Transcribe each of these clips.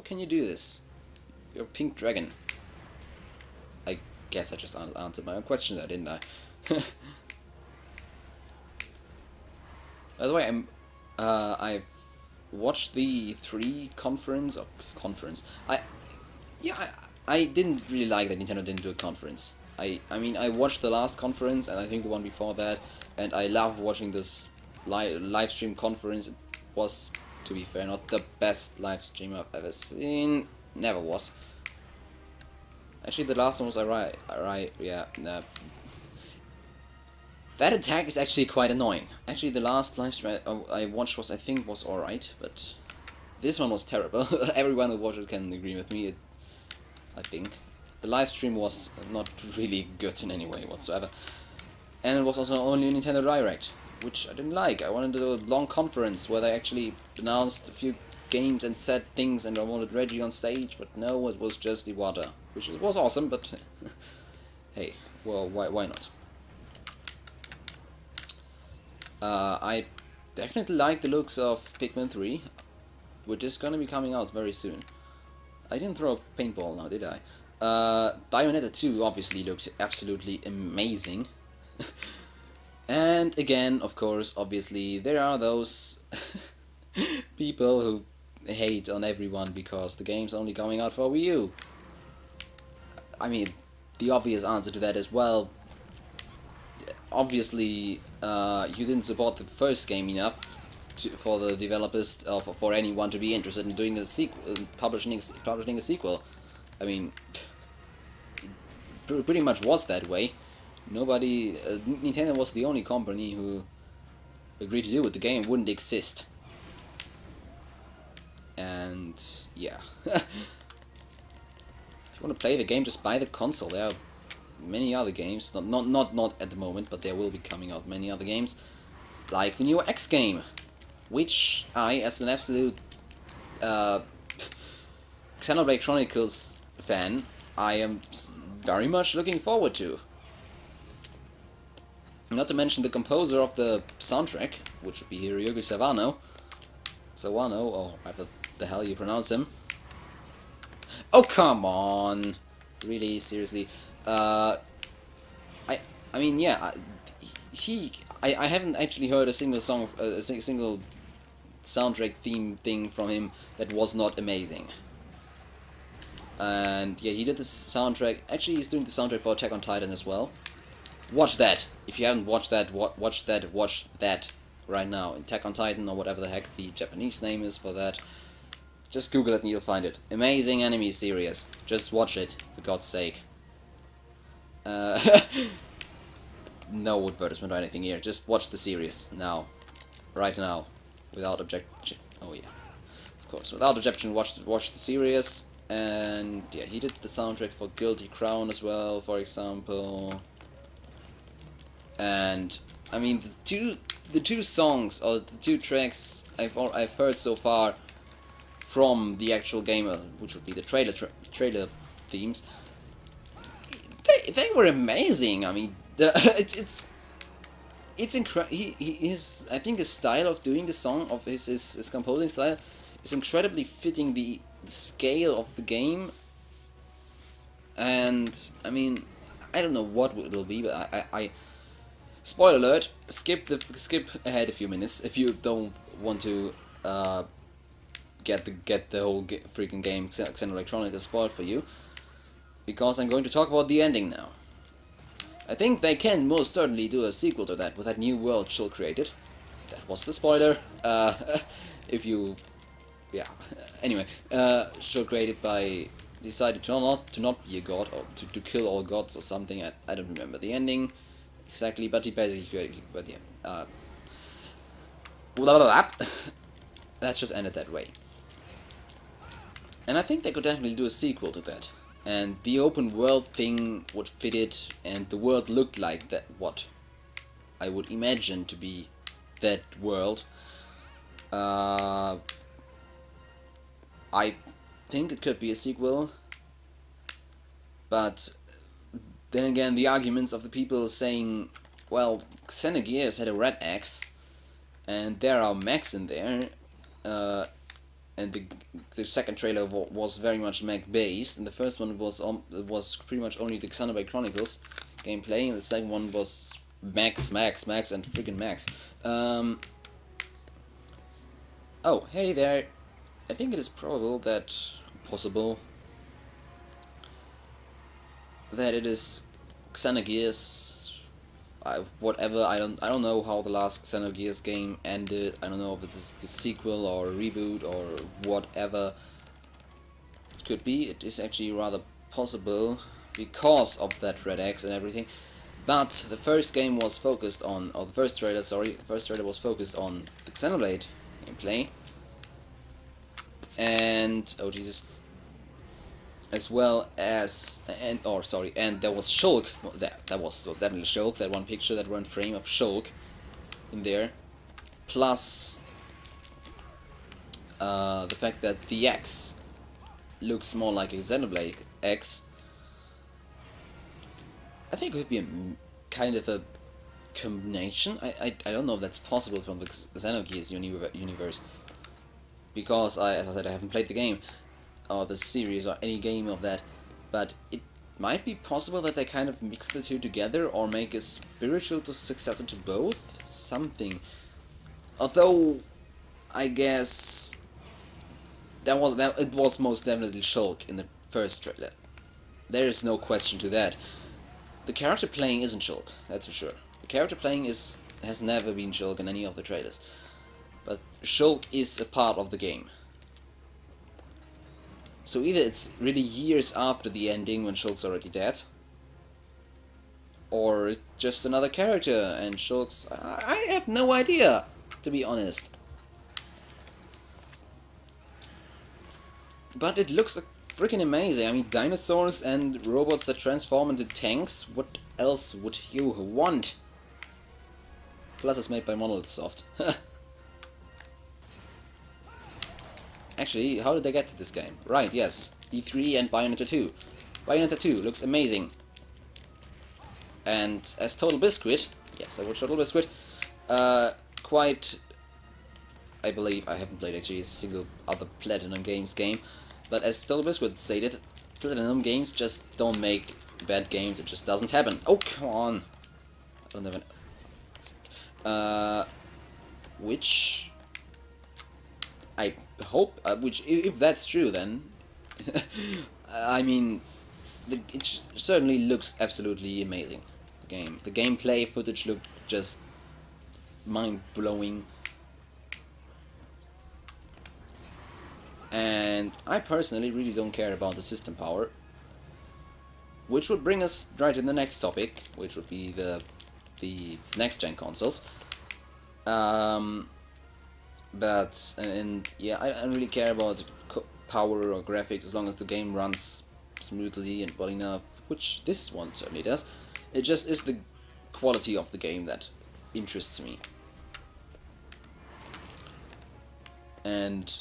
can you do this? You're a pink dragon. I guess I just answered my own question there, didn't I? By the way, I've watched the 3 conference. I didn't really like that Nintendo didn't do a conference. I mean, I watched the last conference and I think the one before that, and I loved watching this live stream conference. It was, to be fair, not the best live stream I've ever seen. Never was. Actually, the last one was alright. Yeah. Nah. That attack is actually quite annoying. Actually, the last live stream I watched I think was alright, but this one was terrible. Everyone who watched it can agree with me. I think the live stream was not really good in any way whatsoever, and it was also only a Nintendo Direct, which I didn't like. I wanted a long conference where they actually announced a few games and said things, and I wanted Reggie on stage, but no, it was just Iwata, which was awesome, but hey, well, why not? I definitely like the looks of Pikmin 3, which is gonna be coming out very soon. I didn't throw a paintball now, did I? Bayonetta 2 obviously looks absolutely amazing. And again, of course, obviously, there are those people who hate on everyone because the game's only coming out for Wii U. I mean, the obvious answer to that is, well, obviously, you didn't support the first game enough for the developers, for anyone to be interested in doing a sequel, publishing a sequel. I mean, it pretty much was that way. Nobody, Nintendo was the only company who agreed to do it. The game wouldn't exist. And yeah, if you want to play the game, just buy the console. There are many other games, not at the moment, but there will be coming out many other games, like the new X game, which I, as an absolute Xenoblade Chronicles fan, I am very much looking forward to. Not to mention the composer of the soundtrack, which would be Hiroyuki Sawano, or however the hell you pronounce him. Oh, come on! Really, seriously. I mean, yeah, I haven't actually heard a single song, a single soundtrack theme thing from him that was not amazing. And yeah, he did the soundtrack. Actually, he's doing the soundtrack for Attack on Titan as well. Watch that! If you haven't watched that, watch that right now. Attack on Titan, or whatever the heck the Japanese name is for that. Just Google it and you'll find it. Amazing anime series. Just watch it, for God's sake. No advertisement or anything here. Just watch the series now. Right now. Without objection. Oh yeah. Of course. Without objection, watch the series. And yeah, he did the soundtrack for Guilty Crown as well, for example. And I mean, the two songs, or the 2 tracks I've heard so far from the actual game, which would be the trailer themes, they were amazing. I mean, it's incredible. His, I think his style of doing the song, of his composing style, is incredibly fitting the scale of the game. And I mean, I don't know what it will be, but I spoiler alert, skip ahead a few minutes if you don't want to get the whole freaking game Xenoblade Chronicles spoiled for you, because I'm going to talk about the ending now. I think they can most certainly do a sequel to that with that new world Chill created. That was the spoiler. If you, yeah. Anyway, Chill created by decided to not be a god, or to kill all gods or something. I don't remember the ending exactly, but he basically created. But yeah, let's just end it that way. And I think they could definitely do a sequel to that. And the open world thing would fit it, and the world looked like that, what I would imagine to be that world. I think it could be a sequel, but then again, the arguments of the people saying, well, Xenogears had a red axe, and there are mechs in there, and the second trailer was very much mech based, and the first one was pretty much only the Xenoblade Chronicles gameplay, and the second one was Max, and friggin' Max. Oh, hey there. I think it is possible that it is Xenogears, whatever. I don't know how the last Xenogears game ended. I don't know if it's a sequel or a reboot or whatever it could be. It is actually rather possible because of that Red X and everything. But the first game was focused on, or the first trailer was focused on the Xenoblade gameplay. And oh Jesus, as well as and there was Shulk. Well, that was definitely Shulk. That one picture, that one frame of Shulk in there, plus the fact that the X looks more like a Xenoblade X. I think it could be a kind of a combination. I don't know if that's possible from the Xenogears universe, because as I said, I haven't played the game or the series or any game of that, but it might be possible that they kind of mix the two together or make a spiritual successor to both, something. Although I guess it was most definitely Shulk in the first trailer. There is no question to that. The character playing isn't Shulk, that's for sure. The character playing has never been Shulk in any of the trailers. But Shulk is a part of the game. So either it's really years after the ending when Shulk's already dead, or it's just another character and Shulk's... I have no idea, to be honest. But it looks freaking amazing. I mean, dinosaurs and robots that transform into tanks. What else would you want? Plus it's made by Monolith Soft. Actually, how did they get to this game? Right, yes. E3 and Bayonetta 2. Bayonetta 2 looks amazing. And as Total Biscuit, yes, I watched Total Biscuit, quite... I believe I haven't played actually a single other Platinum Games game, but as Total Biscuit stated, Platinum Games just don't make bad games, it just doesn't happen. Oh, come on! I don't have an... which... I hope, which, if that's true, then, I mean, it certainly looks absolutely amazing, the game. The gameplay footage looked just mind-blowing. And I personally really don't care about the system power, which would bring us right to the next topic, which would be the next-gen consoles. Yeah, I don't really care about power or graphics as long as the game runs smoothly and well enough, which this one certainly does. It just is the quality of the game that interests me. And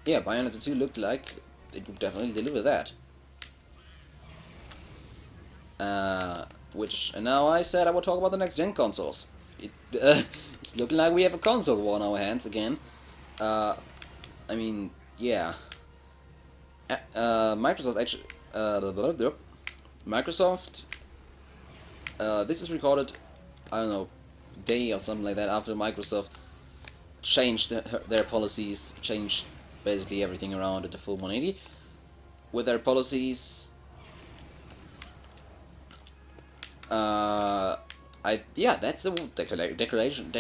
yeah, Bayonetta 2 looked like it would definitely deliver that. And now I said I would talk about the next gen consoles. It's looking like we have a console war on our hands again. I mean, yeah. Microsoft actually... Microsoft... this is recorded, I don't know, day or something like that after Microsoft changed their policies, changed basically everything around at the full 180. With their policies... yeah, that's a declaration.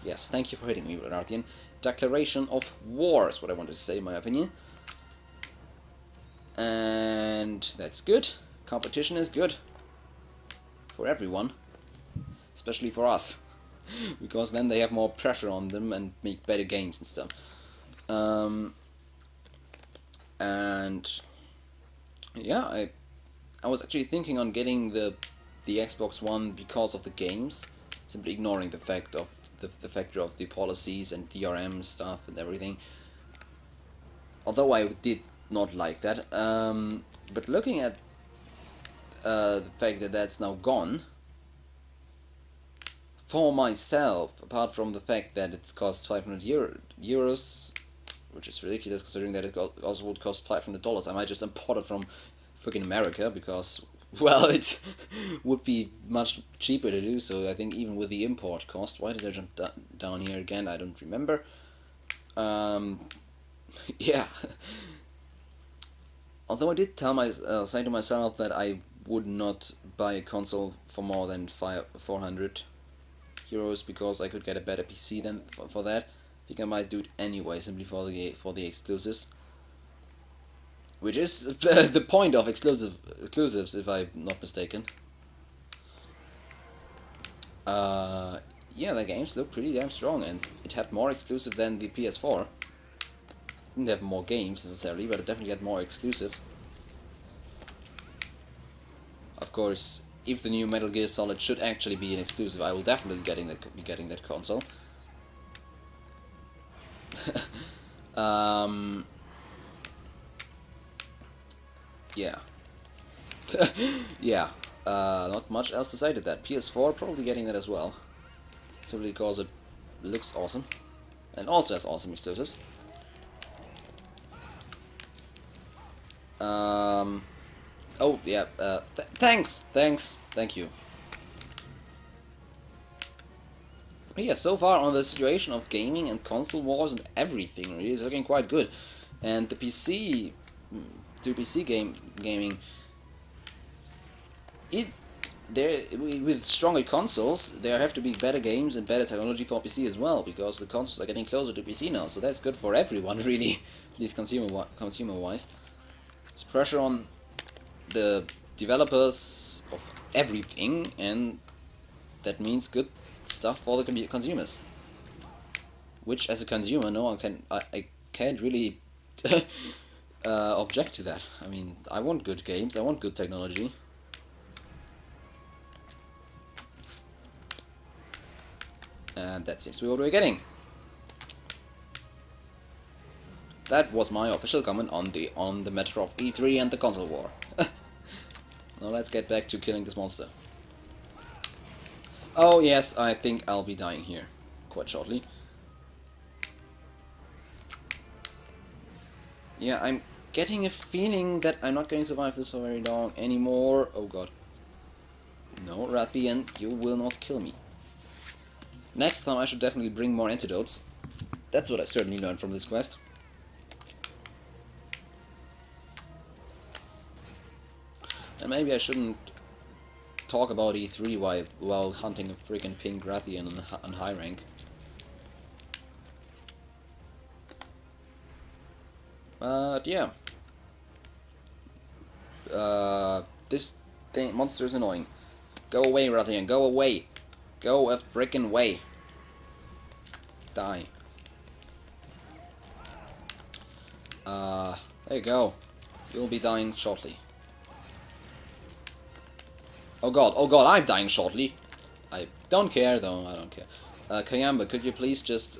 Yes, thank you for hitting me, Renarthian. Declaration of war is what I wanted to say, in my opinion. And that's good. Competition is good for everyone, especially for us, because then they have more pressure on them and make better games and stuff. And yeah, I was actually thinking on getting the Xbox One because of the games, simply ignoring the fact of the factor of the policies and DRM stuff and everything. Although I did not like that, but looking at the fact that that's now gone for myself, apart from the fact that it costs 500 euros, which is ridiculous considering that it also would cost $500, I might just import it from freaking America because, well, it would be much cheaper to do so. I think even with the import cost. Why did I jump down here again? I don't remember. Yeah. Although I did say to myself that I would not buy a console for more than 400 euros because I could get a better PC than for that. I think I might do it anyway, simply for the exclusives, which is the point of exclusives, if I'm not mistaken. Yeah, the games look pretty damn strong, and it had more exclusive than the PS4. Didn't have more games necessarily, but it definitely had more exclusives. Of course, if the new Metal Gear Solid should actually be an exclusive, I will definitely be getting that console. Yeah. Yeah. Not much else to say to that. PS4 probably getting that as well, simply because it looks awesome and also has awesome exclusives. Oh yeah. Thanks. Thank you. But yeah, so far on the situation of gaming and console wars and everything really is looking quite good, and the PC to PC gaming. With stronger consoles, there have to be better games and better technology for PC as well, because the consoles are getting closer to PC now. So that's good for everyone, really, at least consumer-wise. It's pressure on the developers of everything, and that means good stuff for the consumers. Which, as a consumer, I can't really object to that. I mean, I want good games, I want good technology. And that seems to be what we're getting. That was my official comment on the matter of E3 and the console war. Now let's get back to killing this monster. Oh yes, I think I'll be dying here quite shortly. Yeah, I'm getting a feeling that I'm not going to survive this for very long anymore. Oh god. No, Rathian, you will not kill me. Next time I should definitely bring more antidotes. That's what I certainly learned from this quest. And maybe I shouldn't talk about E3 while hunting a freaking pink Rathian on high rank. But yeah. This monster is annoying. Go away, Rathian, go away. Go a frickin' way. Die. There you go. You'll be dying shortly. Oh god, I'm dying shortly. I don't care though, I don't care. Kayamba, could you please just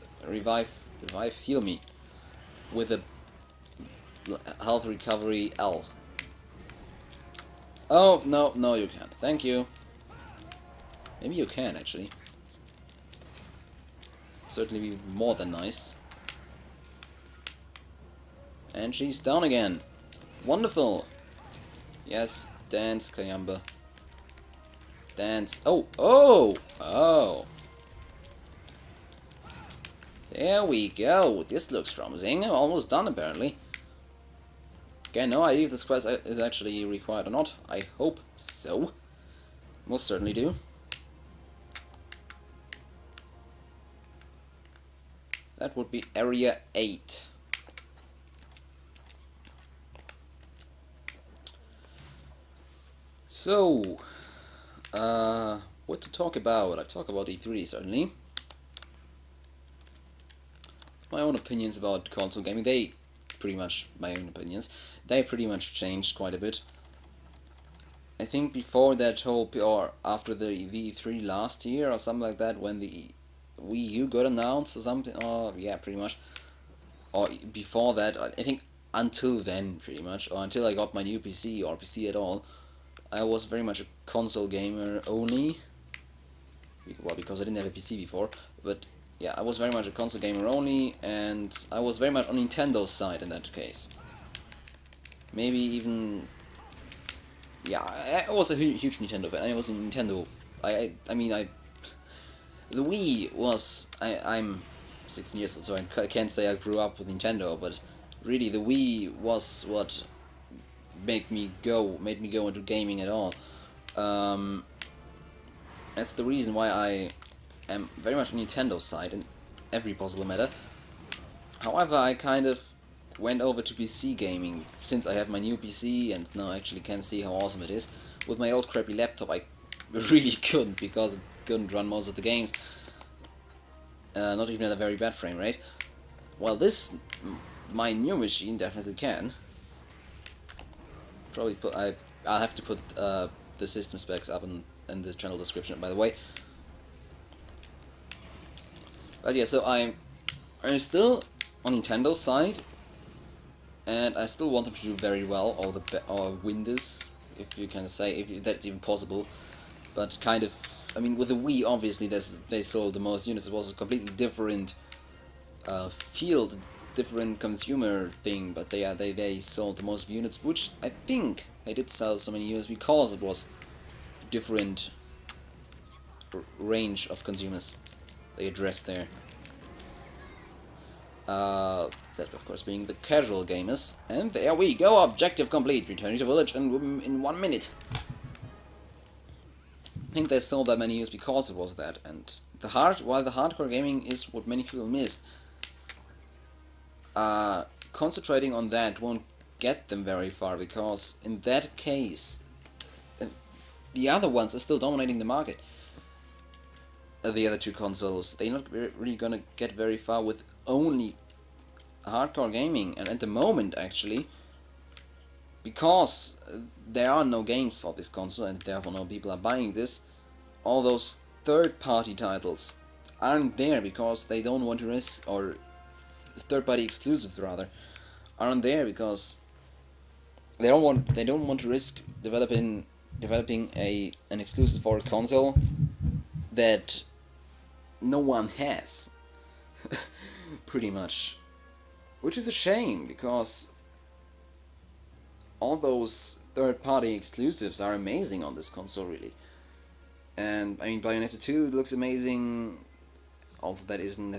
heal me with a health recovery L. Oh, no you can't. Thank you. Maybe you can, actually. Certainly be more than nice. And she's down again. Wonderful. Yes, dance, Kayamba. Dance. Oh! There we go. This looks promising. I'm almost done, apparently. Okay, no idea if this quest is actually required or not. I hope so. Most certainly do. That would be Area 8. So, what to talk about? I talk about E3, certainly. My own opinions about console gaming, my own opinions, they pretty much changed quite a bit. I think before that or after the E3 last year or something like that, when the Wii U got announced or something, yeah, pretty much. Or before that, I think until then, pretty much, or until I got my new PC or PC at all, I was very much a console gamer only. well, because I didn't have a PC before, but yeah, I was very much a console gamer only, and I was very much on Nintendo's side in that case. Maybe even, yeah, I was a huge Nintendo fan. I was in Nintendo. I mean, the Wii was, I'm 16 years old, so I can't say I grew up with Nintendo, but really the Wii was what made me go into gaming at all. Um, that's the reason why I am very much on Nintendo's side in every possible matter. However, I kind of went over to PC gaming since I have my new PC and now I actually can see how awesome it is. With my old crappy laptop, I really couldn't, because it couldn't run most of the games, not even at a very bad frame rate. Well, my new machine definitely can. Probably I'll have to put the system specs up in the channel description, by the way. But yeah, so I'm still on Nintendo's side, and I still want them to do very well, or win this, if you can say, if that's even possible. But kind of, I mean, with the Wii, obviously, they sold the most units. It was a completely different field, different consumer thing, but they sold the most units, which I think they did sell so many units because it was a different range of consumers they addressed there. That of course being the casual gamers, and there we go, objective complete, returning to village in 1 minute. I think they sold that many units because it was that, and while the hardcore gaming is what many people missed, concentrating on that won't get them very far, because in that case, the other ones are still dominating the market. The other two consoles, they're not really gonna get very far with only hardcore gaming, and at the moment, actually, because there are no games for this console and therefore no people are buying this, all those third-party titles aren't there because they don't want to risk, or third-party exclusives rather, aren't there because they don't want to risk developing an exclusive for a console that no one has. Pretty much. Which is a shame, because all those third-party exclusives are amazing on this console, really. And I mean, Bayonetta 2 looks amazing. Also, that isn't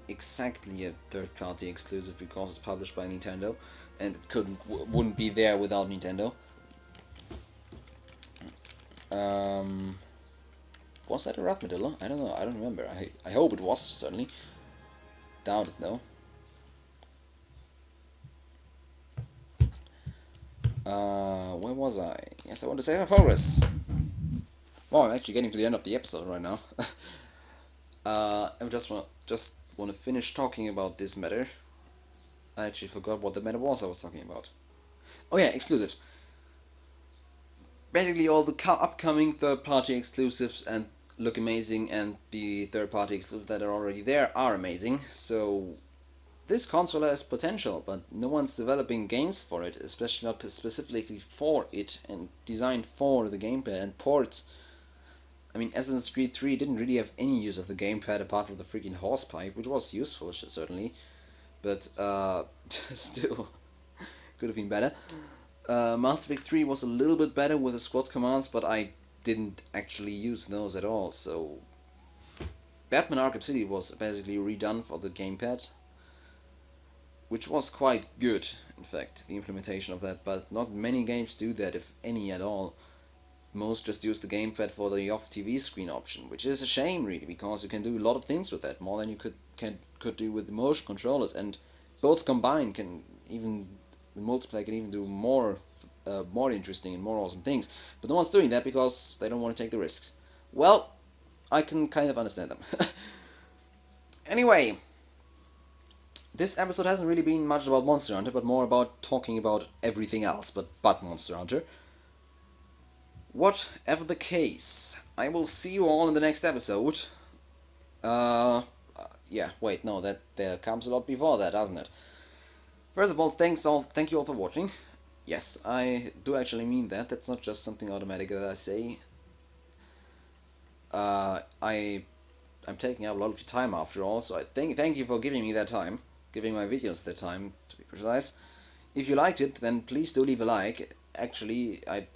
exactly a third-party exclusive because it's published by Nintendo, and it wouldn't be there without Nintendo. Was that a Rathmadilla? I don't know. I don't remember. I hope it was, certainly. Doubt it though. Where was I? Yes, I want to save my progress. Well, I'm actually getting to the end of the episode right now. I just want to finish talking about this matter. I actually forgot what the matter was I was talking about. Oh yeah, exclusives. Basically, all the upcoming third-party exclusives and look amazing, and the third-party exclusives that are already there are amazing. So this console has potential, but no one's developing games for it, especially not specifically for it and designed for the gamepad and ports. I mean, Assassin's Creed 3 didn't really have any use of the gamepad apart from the freaking horsepipe, which was useful, certainly, but still could have been better. Mass Effect 3 was a little bit better with the squad commands, but I didn't actually use those at all, so Batman Arkham City was basically redone for the gamepad, which was quite good, in fact, the implementation of that, but not many games do that, if any at all. Most just use the gamepad for the off-TV screen option, which is a shame, really, because you can do a lot of things with that, more than you could do with the motion controllers, and both combined can even, the multiplayer can even do more interesting and more awesome things, but no one's doing that because they don't want to take the risks. Well, I can kind of understand them. Anyway, this episode hasn't really been much about Monster Hunter, but more about talking about everything else but Monster Hunter. Whatever the case, I will see you all in the next episode. Yeah, wait, no, there comes a lot before that, doesn't it? First of all, thank you all for watching. Yes, I do actually mean that. That's not just something automatic that I say. I'm taking up a lot of your time after all, so I thank you for giving me that time, giving my videos that time, to be precise. If you liked it, then please do leave a like. Actually, I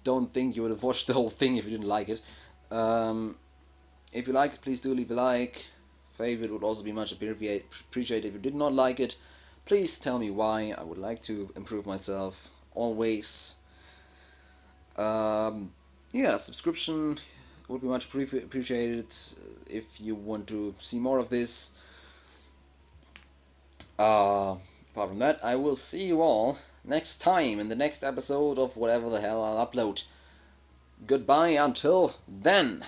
don't think you would have watched the whole thing if you didn't like it. If you liked it, please do leave a like. Favorite would also be much appreciated. If you did not like it, please tell me why. I would like to improve myself always. Yeah, subscription would be much appreciated if you want to see more of this. Apart from that, I will see you all next time in the next episode of whatever the hell I'll upload. Goodbye until then.